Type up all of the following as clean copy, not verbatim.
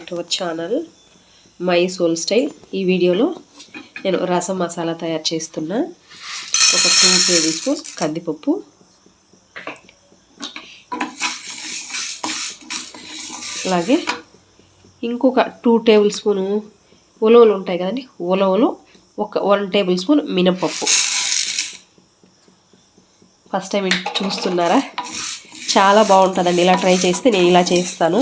Back to our channel my soul style. ఈ వీడియోలో నేను రసం మసాలా తయారు చేస్తున్నా. ఒక 2 టేబుల్ స్పూన్ కందిపప్పు, అలాగే ఇంకొక 2 టేబుల్ స్పూను ఉలవలు ఉంటాయి కదండి, ఉలవలు ఒక 1 టేబుల్ స్పూన్ మినపప్పు. ఫస్ట్ టైం చూస్తున్నారా? చాలా బాగుంటుందండి. ఇలా ట్రై చేస్తే నేను ఇలా చేస్తాను.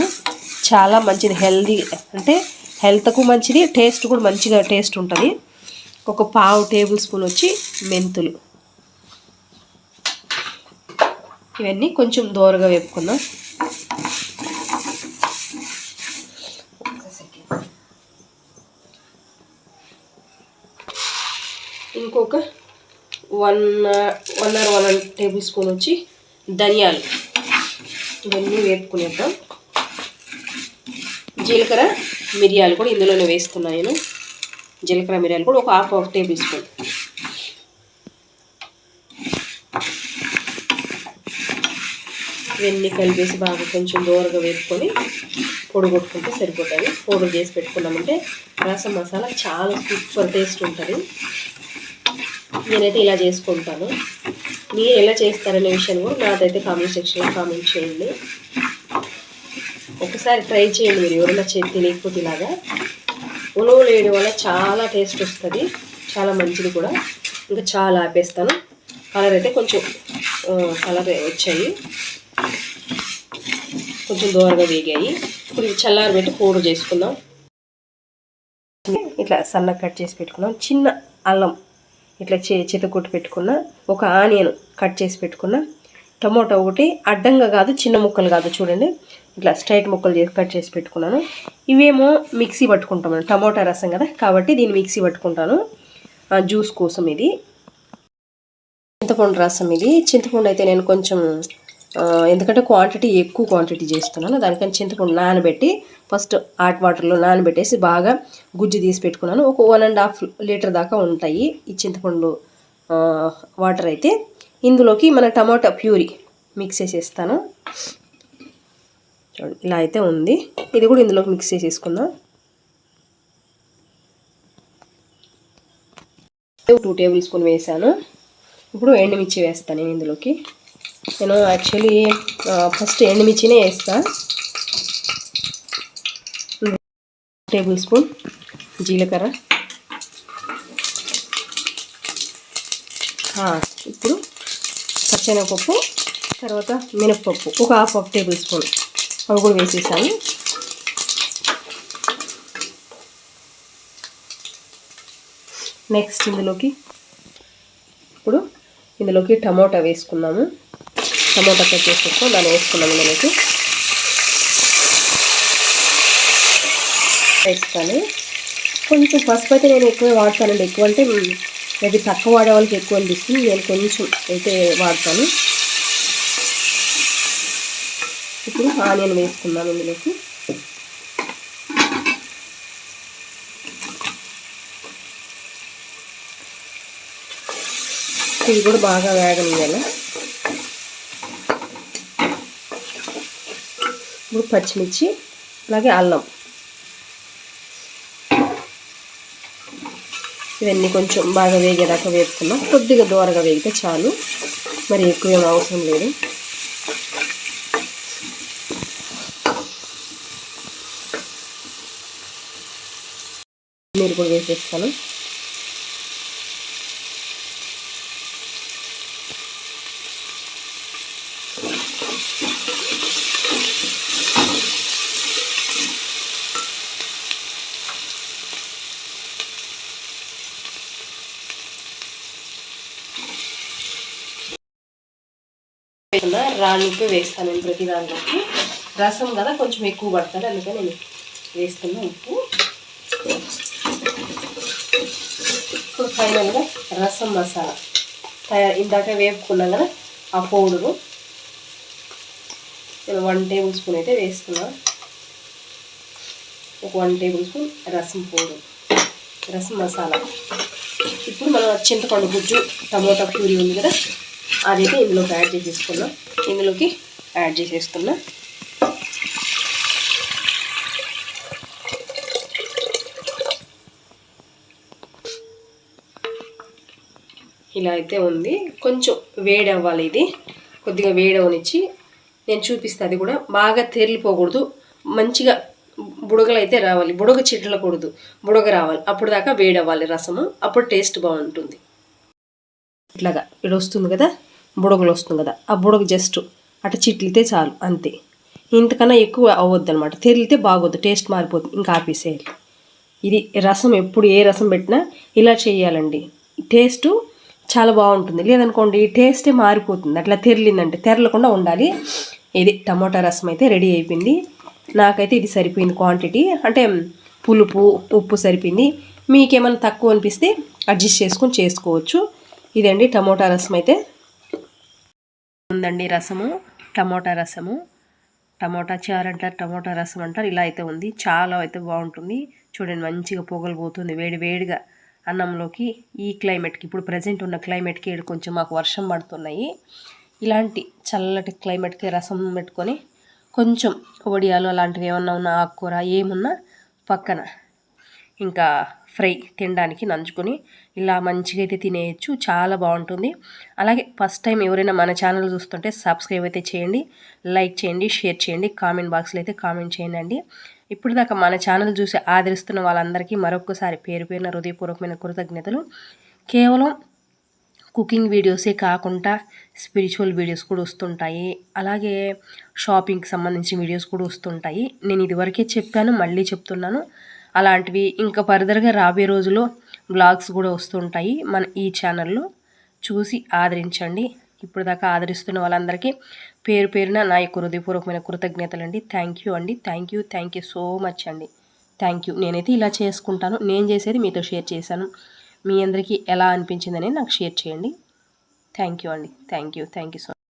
చాలా మంచిది, హెల్దీ, అంటే హెల్త్కు మంచిది, టేస్ట్ కూడా మంచిగా టేస్ట్ ఉంటుంది. ఒక 1/2 టేబుల్ స్పూన్ వచ్చి మెంతులు. ఇవన్నీ కొంచెం దోరగా వేపుకుందాం. ఇంకొక 1 టేబుల్ స్పూన్ వచ్చి ధనియాలు. ఇవన్నీ వేపుకునేద్దాం. జీలకర్ర మిరియాలు కూడా ఇందులోనే వేస్తున్నాను నేను. జీలకర్ర మిరియాలు కూడా ఒక 1/2 టేబుల్ స్పూన్. ఇవన్నీ కలిపేసి బాగా కొంచెం దూరంగా వేసుకొని పొడి కొట్టుకుంటే సరిపోతుంది. పౌడర్ చేసి పెట్టుకున్నామంటే రసం మసాలా చాలా సూపర్ టేస్ట్ ఉంటుంది. నేనైతే ఇలా చేసుకుంటాను. మీరు ఎలా చేస్తారనే విషయం కూడా నాకైతే కామెంట్ సెక్షన్లో కామెంట్ చేయండి. ఒకసారి ట్రై చేయండి. మీరు ఎవరైనా తెలియకపోతే ఇలాగా ఉలవలు వేయడం వల్ల చాలా టేస్ట్ వస్తుంది, చాలా మంచిది కూడా. ఇంకా చాలా ఆపేస్తాను. కలర్ అయితే కొంచెం కలర్ వచ్చాయి, కొంచెం దూరంగా వేగాయి. ఇప్పుడు చల్లారి పెట్టి పౌడర్ చేసుకుందాం. ఇట్లా సన్నగా కట్ చేసి పెట్టుకున్నాం. చిన్న అల్లం ఇట్లా చితకొట్టి పెట్టుకున్న, ఒక ఆనియన్ కట్ చేసి పెట్టుకున్న, టమోటా ఒకటి అడ్డంగా కాదు, చిన్న ముక్కలు కాదు, చూడండి ఇట్లా స్ట్రైట్ ముక్కలు చేసి కట్ చేసి పెట్టుకున్నాను. ఇవేమో మిక్సీ పట్టుకుంటాను. టమోటా రసం కదా కాబట్టి దీన్ని మిక్సీ పట్టుకుంటాను జ్యూస్ కోసం. ఇది చింతపండు రసం. ఇది చింతపండు అయితే నేను కొంచెం ఎందుకంటే ఎక్కువ క్వాంటిటీ చేస్తున్నాను, దానికని చింతపండు నానబెట్టి ఫస్ట్ హాట్ వాటర్లో నానబెట్టేసి బాగా గుజ్జు తీసి పెట్టుకున్నాను. ఒక 1.5 లీటర్ దాకా ఉంటాయి ఈ చింతపండు వాటర్. అయితే ఇందులోకి మన టమాటా ప్యూరీ మిక్స్ చేసేస్తాను. చూడండి ఇలా అయితే ఉంది. ఇది కూడా ఇందులోకి మిక్స్ చేసేసుకుందాం. 2 టేబుల్ స్పూన్ వేసాను. ఇప్పుడు ఎండుమిర్చి వేస్తాను నేను ఇందులోకి. నేను యాక్చువల్లీ ఫస్ట్ ఎండుమిర్చినే వేస్తాను. 1 టేబుల్ స్పూన్ జీలకర్ర. ఇప్పుడు పచ్చెనగపప్పు, తర్వాత మినప్పప్పు ఒక 1/2 టేబుల్ స్పూన్ అవి కూడా వేసేసాను. నెక్స్ట్ ఇందులోకి టమోటా వేసుకున్నాము. టమోటా కట్ చేసుకొని దాన్ని వేసుకున్నాము. ఇందులోకి వేస్తాను. కొంచెం పసుపు అయితే నేను ఎక్కువ వాడతానండి. ఎక్కువ అంటే అది తక్కువ వాడే వాళ్ళకి ఎక్కువ అనిపిస్తుంది, నేను కొంచెం అయితే వాడతాను. ఇప్పుడు ఆనియన్ వేసుకున్నాను ఇందులోకి. ఇది కూడా బాగా వేగనియాలి. ఇప్పుడు పచ్చిమిర్చి, అలాగే అల్లం, ఇవన్నీ కొంచెం బాగా వేగేదాకా వేపుకున్నాం. కొద్దిగా దూరగా వేగితే చాలు, మరి ఎక్కువ ఏం అవసరం లేదు. మీరు కూడా వేసేస్తాను. రాళ్ళ ఉప్పు వేస్తాను నేను ప్రతి దాంట్లోకి. రసం కదా కొంచెం ఎక్కువ పడుతుంది, అందుకని నేను వేస్తున్నా ఉప్పు. ఇప్పుడు ఫైనల్గా రసం మసాలా ఇందాక వేపుకున్నాం కదా ఆ పౌడరు నేను 1 టేబుల్ స్పూన్ అయితే వేస్తున్నా. ఒక 1 టేబుల్ స్పూన్ రసం పౌడర్, రసం మసాలా. ఇప్పుడు మనం చింతపండు గుజ్జు, టమోటా ప్యూరీ ఉంది కదా అదైతే ఇందులోకి యాడ్ చేసేస్తున్నా. ఇలా అయితే ఉంది. కొంచెం వేడి అవ్వాలి, ఇది కొద్దిగా వేడి అవనిచ్చి నేను చూపిస్తే అది కూడా బాగా తెరిలిపోకూడదు, మంచిగా బుడగలు అయితే రావాలి, బుడగ చిట్లకూడదు, బుడగ రావాలి, అప్పుడు దాకా వేడి అవ్వాలి రసము, అప్పుడు టేస్ట్ బాగుంటుంది. ఇట్లాగా ఇక్కడ వస్తుంది కదా, బుడగలు వస్తుంది కదా, ఆ బుడగ జస్ట్ అటు చిట్లితే చాలు అంతే, ఇంతకన్నా ఎక్కువ అవ్వద్దు అనమాట, తెరిలితే బాగోద్దు, టేస్ట్ మారిపోతుంది, ఇంకా ఆపేసేయాలి. ఇది రసం ఎప్పుడు ఏ రసం పెట్టినా ఇలా చేయాలండి, టేస్ట్ చాలా బాగుంటుంది. లేదనుకోండి టేస్టే మారిపోతుంది, అట్లా తెరిలిందంటే తెరలకుండా ఉండాలి. ఇది టమోటా రసం అయితే రెడీ అయిపోయింది. నాకైతే ఇది సరిపోయింది క్వాంటిటీ, అంటే పులుపు ఉప్పు సరిపోయింది. మీకేమైనా తక్కువ అనిపిస్తే అడ్జస్ట్ చేసుకొని చేసుకోవచ్చు. ఇదండి టమోటా రసం అయితే ఉందండి. రసము టమోటా రసము, టమోటా చారు అంటారు, టమోటా రసం అంటారు, ఇలా అయితే ఉంది. చాలా అయితే బాగుంటుంది. చూడండి మంచిగా పొగలు పోతుంది వేడి వేడిగా అన్నంలోకి. ఈ క్లైమేట్కి, ఇప్పుడు ప్రజెంట్ ఉన్న క్లైమేట్కి కొంచెం మాకు వర్షం పడుతున్నాయి, ఇలాంటి చల్లటి క్లైమేట్కి రసం పెట్టుకొని కొంచెం వడియాలు అలాంటివి ఏమన్నా ఉన్నా, ఆకుకూర ఏమున్నా పక్కన ఇంకా ఫ్రై తినడానికి నంచుకొని ఇలా మంచిగా అయితే తినేయచ్చు, చాలా బాగుంటుంది. అలాగే ఫస్ట్ టైం ఎవరైనా మన ఛానల్ చూస్తుంటే సబ్స్క్రైబ్ అయితే చేయండి, లైక్ చేయండి, షేర్ చేయండి, కామెంట్ బాక్స్లో అయితే కామెంట్ చేయండి. ఇప్పుడు దాకా మన ఛానల్ చూసి ఆదరిస్తున్న వాళ్ళందరికీ మరొకసారి పేరు పేరున హృదయపూర్వకమైన కృతజ్ఞతలు. కేవలం కుకింగ్ వీడియోసే కాకుండా స్పిరిచువల్ వీడియోస్ కూడా వస్తుంటాయి, అలాగే షాపింగ్కి సంబంధించిన వీడియోస్ కూడా వస్తుంటాయి. నేను ఇదివరకే చెప్పాను, మళ్ళీ చెప్తున్నాను, అలాంటివి ఇంకా ఫర్దర్గా రాబోయే రోజుల్లో బ్లాగ్స్ కూడా వస్తుంటాయి మన ఈ ఛానల్లో, చూసి ఆదరించండి. ఇప్పుడు దాకా ఆదరిస్తున్న వాళ్ళందరికీ పేరు పేరున నా యొక్క హృదయపూర్వకమైన కృతజ్ఞతలు అండి. థ్యాంక్ యూ అండి, థ్యాంక్ యూ సో మచ్ అండి, థ్యాంక్ యూ. నేనైతే ఇలా చేసుకుంటాను, నేను చేసేది మీతో షేర్ చేశాను. మీ అందరికీ ఎలా అనిపించిందని నాకు షేర్ చేయండి. థ్యాంక్ యూ అండి, థ్యాంక్ యూ సో మచ్.